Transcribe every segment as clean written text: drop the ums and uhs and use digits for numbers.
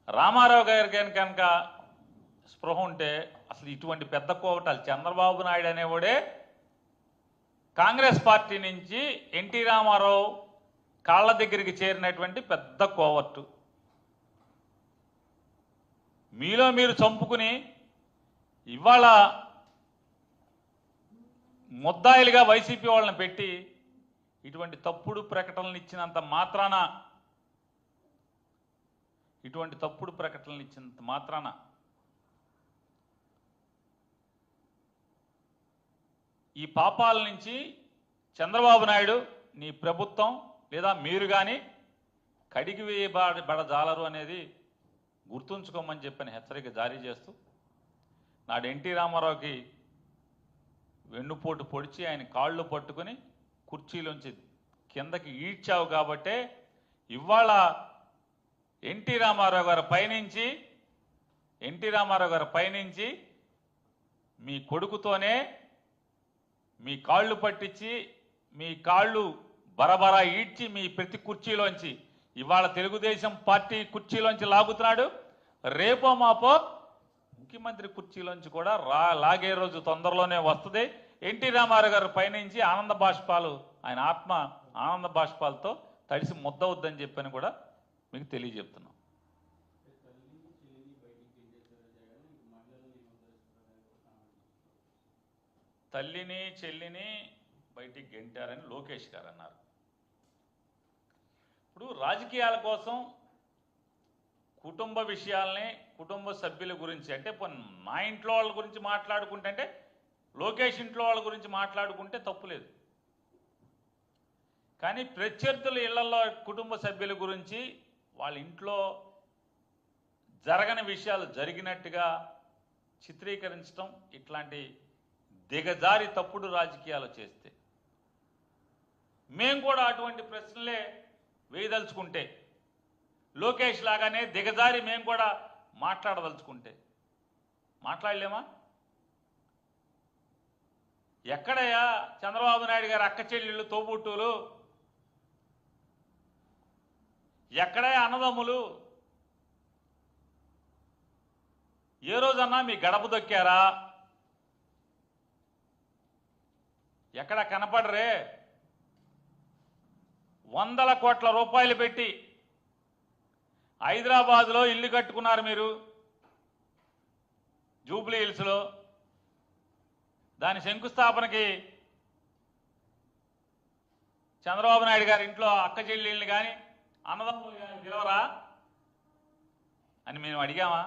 రామారావు గారికి కనుక స్పృహ ఉంటే అసలు ఇటువంటి పెద్ద కోవటాలు చంద్రబాబు నాయుడు అనేవాడే కాంగ్రెస్ పార్టీ నుంచి ఎన్టీ రామారావు కాళ్ళ దగ్గరికి చేరినటువంటి పెద్ద కోవట్టు. మీలో మీరు చంపుకుని ఇవాళ ముద్దాయిలుగా వైసీపీ వాళ్ళని పెట్టి ఇటువంటి తప్పుడు ప్రకటనలు ఇచ్చినంత మాత్రాన ఈ పాపాల నుంచి చంద్రబాబు నాయుడు నీ ప్రభుత్వం లేదా మీరు కానీ కడిగి వేయబడజాలరు అనేది గుర్తుంచుకోమని చెప్పని హెచ్చరిక జారీ చేస్తూ నాడు ఎన్టీ రామారావుకి వెన్నుపోటు పొడిచి ఆయన కాళ్ళు పట్టుకుని కుర్చీలోంచి కిందకి ఈడ్చావు కాబట్టే ఇవాళ ఎన్టీ రామారావు గారి పైనుంచి మీ కొడుకుతోనే మీ కాళ్ళు పట్టించి మీ కాళ్ళు బరబరా ఈడ్చి మీ ప్రతి కుర్చీలోంచి ఇవాళ తెలుగుదేశం పార్టీ కుర్చీలోంచి లాగుతున్నాడు. రేపో మాపో ముఖ్యమంత్రి కుర్చీలోంచి కూడా లాగే రోజు తొందరలోనే వస్తుంది. ఎన్టీ రామారావు గారి పైనుంచి ఆనంద బాష్పాలు, ఆయన ఆత్మ ఆనంద బాష్పాలతో తడిసి ముద్దవుద్దని చెప్పని కూడా మీకు తెలియజెప్తున్నాం. తల్లిని చెల్లిని బయటికి గెంటారని లోకేష్ గారు అన్నారు. ఇప్పుడు రాజకీయాల కోసం కుటుంబ విషయాల్ని, కుటుంబ సభ్యుల గురించి అంటే నా ఇంట్లో వాళ్ళ గురించి మాట్లాడుకుంటే, అంటే లోకేష్ ఇంట్లో వాళ్ళ గురించి మాట్లాడుకుంటే తప్పులేదు. కానీ ప్రత్యర్థుల ఇళ్లలో కుటుంబ సభ్యుల గురించి వాళ్ళ ఇంట్లో జరగని విషయాలు జరిగినట్టుగా చిత్రీకరించడం, ఇట్లాంటి దిగజారి తప్పుడు రాజకీయాలు చేస్తే మేము కూడా అటువంటి ప్రశ్నలే వేయదలుచుకుంటే, లోకేష్ లాగానే దిగజారి మేము కూడా మాట్లాడదలుచుకుంటే మాట్లాడలేమా? ఎక్కడయ్యా చంద్రబాబు నాయుడు గారి అక్క చెల్లెళ్ళు, తోబుట్టువులు? ఎక్కడయ్యా అన్నదమ్ములు? ఏ రోజన్నా మీ గడప దొక్కారా? ఎక్కడ కనపడరే? 100 కోట్ల రూపాయలు పెట్టి హైదరాబాద్లో ఇల్లు కట్టుకున్నారు మీరు, జూబ్లీ హిల్స్లో. దాని శంకుస్థాపనకి చంద్రబాబు నాయుడు గారి ఇంట్లో అక్క చెల్లెళ్ళని కానీ అన్నదమ్ములు కానీ పిలవరా అని మేము అడిగామా?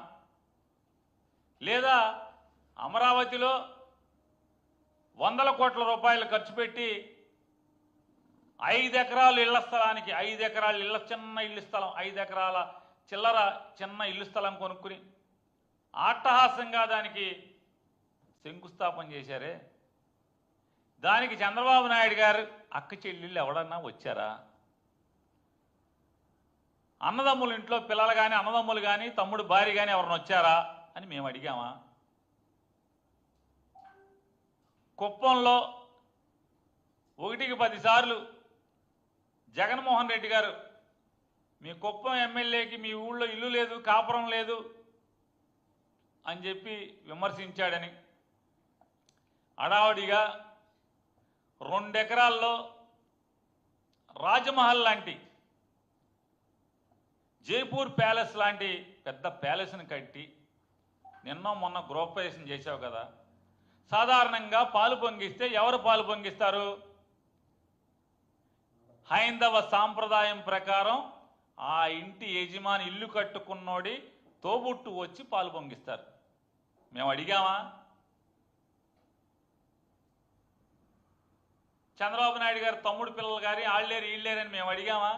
లేదా అమరావతిలో 100 కోట్ల రూపాయలు ఖర్చు పెట్టి 5 ఎకరాలు ఇళ్ల స్థలానికి, 5 ఎకరాల చిన్న ఇల్లు స్థలం, 5 ఎకరాల చిల్లర చిన్న ఇల్లు స్థలం కొనుక్కుని అట్టహాసంగా దానికి శంకుస్థాపన చేశారే, దానికి చంద్రబాబు నాయుడు గారు అక్క చెల్లెళ్ళు ఎవడన్నా వచ్చారా? అన్నదమ్ముల ఇంట్లో పిల్లలు కానీ, అన్నదమ్ములు కానీ, తమ్ముడు భార్య కానీ ఎవరన్నా వచ్చారా అని మేము అడిగామా? కుప్పంలో 1కి 10 సార్లు జగన్మోహన్ రెడ్డి గారు మీ కుప్పం ఎమ్మెల్యేకి మీ ఊళ్ళో ఇల్లు లేదు, కాపురం లేదు అని చెప్పి విమర్శించాడని అడావుడిగా 2 ఎకరాల్లో రాజమహల్ లాంటి, జైపూర్ ప్యాలెస్ లాంటి పెద్ద ప్యాలెస్ని కట్టి నిన్న మొన్న గృహప్రవేశం చేశావు కదా. సాధారణంగా పాలు పొంగిస్తే ఎవరు పాలు పొంగిస్తారు? హైందవ సాంప్రదాయం ప్రకారం ఆ ఇంటి యజమాని, ఇల్లు కట్టుకున్నోడి తోబుట్టు వచ్చి పాలు పొంగిస్తారు. మేము అడిగామా? చంద్రబాబు నాయుడు గారు తమ్ముడు పిల్లలు కానీ ఆళ్ళేరు ఈళ్ళేరని మేము అడిగామా?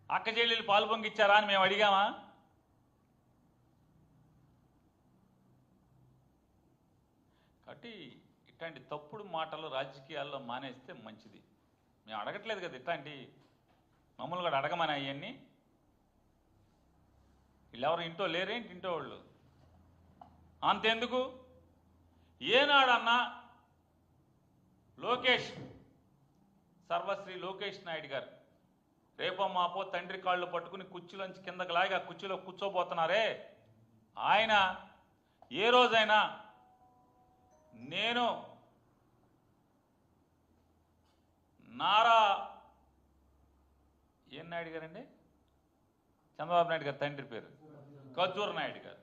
అక్క చెల్లెలు పాలు పొంగిచ్చారా అని మేము అడిగామా? కాబట్టి ఇట్లాంటి తప్పుడు మాటలు రాజకీయాల్లో మానేస్తే మంచిది. మేము అడగట్లేదు కదా ఇట్లాంటి, మమ్మల్ని కూడా అడగమని అవన్నీ. వీళ్ళెవరు ఇంట్లో లేరేంటి? ఇంట్లో వాళ్ళు అంతెందుకు? ఏనాడన్నా లోకేష్, సర్వశ్రీ లోకేష్ నాయుడు గారు రేపో మాపో తండ్రి కాళ్ళు పట్టుకుని కుర్చీలోంచి కిందకి లాగా కుర్చీలో కూర్చోబోతున్నారే, ఆయన ఏ రోజైనా నేను నారా ఏం నాయుడు గారండి, చంద్రబాబు నాయుడు గారి తండ్రి పేరు ఖర్జూర నాయుడు గారు,